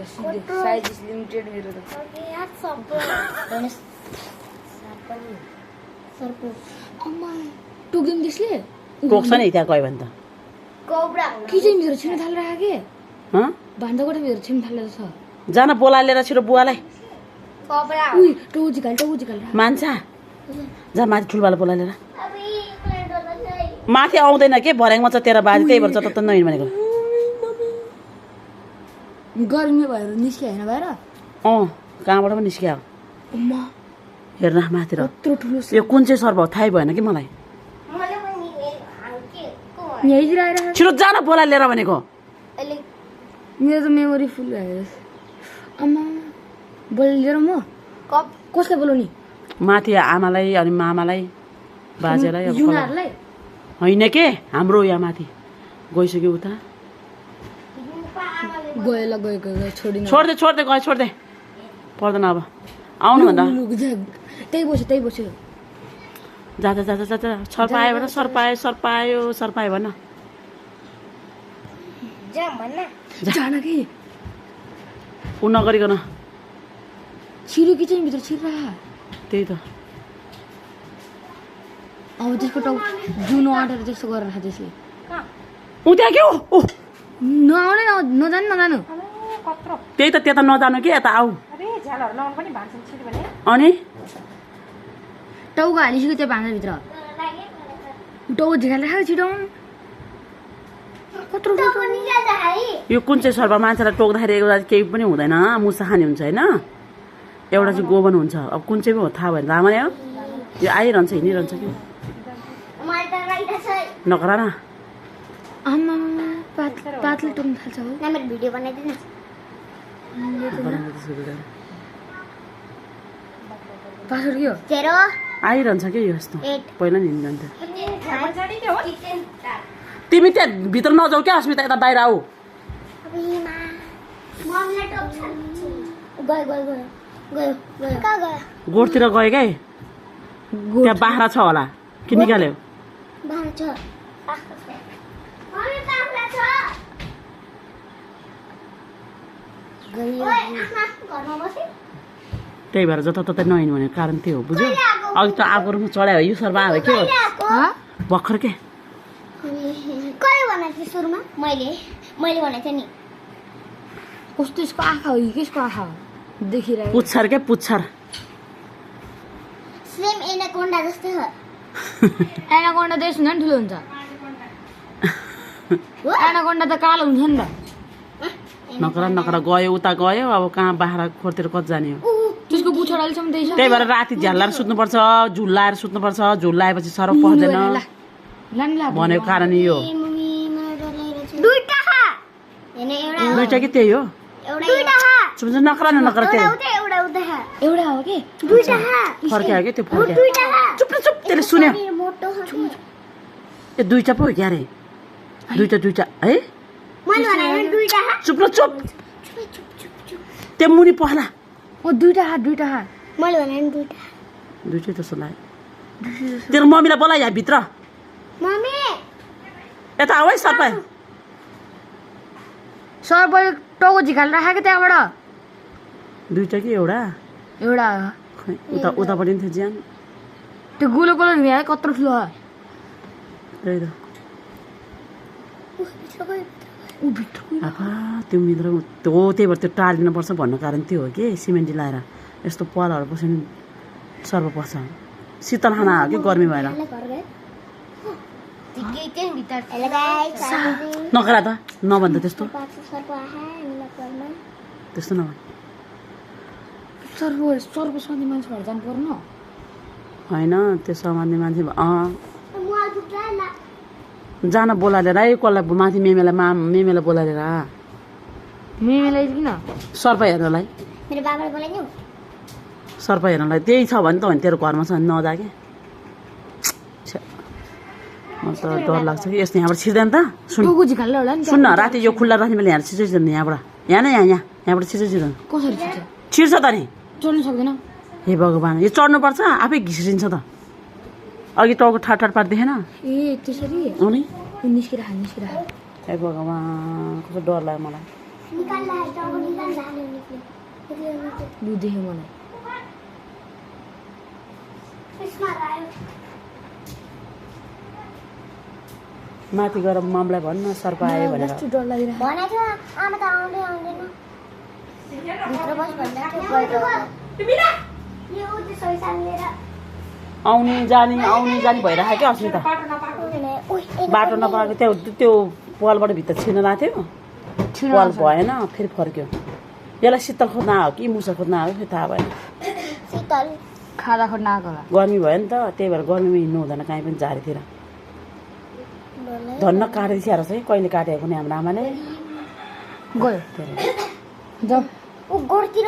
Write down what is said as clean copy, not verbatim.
size is limited मेरो त यार सर्प अम्मा टोक्दिन त्यसले टोक्छ नि त्यहाँ गयो भने त कोब्रा के चाहिँ मेरो छिर्न थालिरहेको के हँ भान्दाकोटा मेरो छिर्न थालेको छ जान बोला लिएर छिटो बुवालाई कोब्रा उही टोजी घाल मान्छ जा माथि ठुलबाला बोला लिएर अबे मलाई डर लाग्छ माथि आउँदैन के भर्याङमा छ तेरो बाजे त्यही भएर जता नहिँड भनेको गर्मी भएर निस्क्यो होइन भएर कहाँबाट पनि निस्क्यो अम्मा हेर्न माथितिर यत्रो ठुलो यो कुन चाहिँ सर्प हो थाहै भएन कि मलाई मलाई पनि के को यहीँतिर आएर छिटो जान बोला लिएर भनेको अहिले मेरो त मेमोरी फुल भयो अम्मा बोलेर म कप कसलाई बोलाउने माथि आमालाई अनि मामालाई बाजेलाई अब युनाहरूलाई होइन के हाम्रो यहाँ माथि गइसक्यो उता गयो ल गयो छोडिन छोड्दे गयो छोड्दे पर्दैन अब आउनु भन्दा त्यही बस्यो जा सर्पायो भन सर्पायो भन जाम भन्न जान कि उ नगरिकन छिरो कि चाहिँ भित्र छिर्रा त्यही त अब त्यसको टाउ जुन आँटेर त्यस्तो गरेर खा त्यसले उ त्यहाँ के हो नआउने नजानु त्यही त त्यता नजानु कि यता आऊ अनि टाउको हालिसक्यो त्यो भाँडाभित्र टाउको झिकाएर राखेको छिटो कत्रो यो कुन चाहिँ सर्प मान्छेलाई टोक्दाखेरि एउटा केही पनि हुँदैन मुसा खाने हुन्छ होइन एउटा चाहिँ गोबन हुन्छ अब कुन चाहिँ हो थाहा भएन राम्रै हो यो आइरहन्छ हिँडिरहन्छ कि नकरा न आमा पातले टोक्न थाल्छ हो मेरो भिडियो बनाइदिनु पासवर्ड के हो जेरो आइरहन्छ कि यो यस्तो 8 पहिला नि हिँडिरहन्थ्यो तिमी त्यहाँ भित्र नजाऊ क्या अस्मिता यता बाहिर आऊ गोठतिर गयो क्या त्यहाँ बाख्रा छ होला कि निकाल्यो त्यही भएर जताततै नहिँड्नु भनेको कारण त्यो हो बुझ्यो अघि त आगो रुखमा चढायो यो सर्प आयो के हो भर्खर के कसले भनेको थियो सुरुमा मैले भनेको थिएँ नि कस्तो यसको आँखा हो केसको आँखा हो देखिरहेको पुच्छर के पुच्छर सेम एनाकोन्डा जस्तै हो एनाकोन्डा त यस्तो ठुलो हुन्छ एनाकोन्डा त कालो हुन्छ नि त नकरा गयो उता गयो अब कहाँ बाख्रा खोरतिर कति जाने हो त्यसको पुच्छर अहिलेसम्म त्यही छ त्यही भएर राति झ्यालाएर सुत्नुपर्छ झुल्लाएर सुत्नुपर्छ झुल्लाएपछि सरप पर्दैन भनेको कारण यो दुईटा कि त्यही हो नकरा त्यही एउटा हो कि फर्क्यायो कि त्यो फर्क्यायो चुप त्यसले सुन्यो ए दुईटा पो हो क्या अरे दुईटा है चुप त्यो मुनि पहला दुईटा हात मैले भने दुईटै जस्तो लाग्यो तेरो मम्मीलाई बोला यहाँ भित्र मम्मी यता आऊ है सर्प टाउको झिकाल राखेको त्यहाँबाट दुईटा कि एउटा एउटा उतापट्टि थियो ज्यान त्यो गोलो भ्या कत्रो ठुलो त्यही त त्यो मित्र त्यही भएर त्यो टालिनुपर्छ भन्नु कारण त्यो हो कि सिमेन्टी लाएर यस्तो पलहरू बस्यो भने सर्प पर्छ शीतल खाना हो कि गर्मी भएर नकरा त नभन्दा त्यस्तो नभन् सर्प सन्धि मान्छे भएर जानु पर्नु होइन त्यो समान्ने मान्छे जान बोलाएर है कसलाई माथि मेमेलाई बोलाएर मेमेलाई किन सर्प हेर्नलाई मेरो बाबाले बोलाइदिउ सर्प हेर्नलाई त्यही छ भने त भने तेरो घरमा छ भने नजा के म त डर लाग्छ कि यस्तो यहाँबाट छिर्दैन त सुन्न राति यो खुल्ला राख्ने बेला यहाँ छिर्दैन यहाँबाट यहाँबाट छिर्दैन कसरी छिर्छ त नि चढ्नु सक्दैन हे भगवान् यो चढ्नुपर्छ आफै घिस्रिन्छ त अघि टाउको ठाट पार देखेन ए त्यसरी अनि निस्किरा हे भगवान् कस्तो डर लाग्यो मलाई निकाल्दा टाउको निकाल्दा निक्ल्यो लु देखेँ मलाई त्यसमा आयो माथि गएर ममलाई भन्न सर्प आयो भनेर कस्तो डर लागिरहेको भनेको थियो आमा त आउँदै आउँदैन भित्र बस भन्दा यो त्यो सैसा लिएर आउने जाने भइरहेको क्या अस्मिता बाटो नपाएको त्यो पालबाट भित्र छिर्न लाग्थ्यो पाल भएन फेरि फर्क्यो यसलाई शीतल खोज्न आयो कि मुसा खोज्न आयो फेरि थाहा भएन शीतल खाँदा खोज्न आएको होला गर्मी भयो नि त त्यही भएर गर्मीमा हिँड्नु हुँदैन कहीँ पनि झारीतिर धन्न काटेर स्याहार चाहिँ कहिले काटेको नि हाम्रो आमाले गयो जाऊ ऊ गोडतिर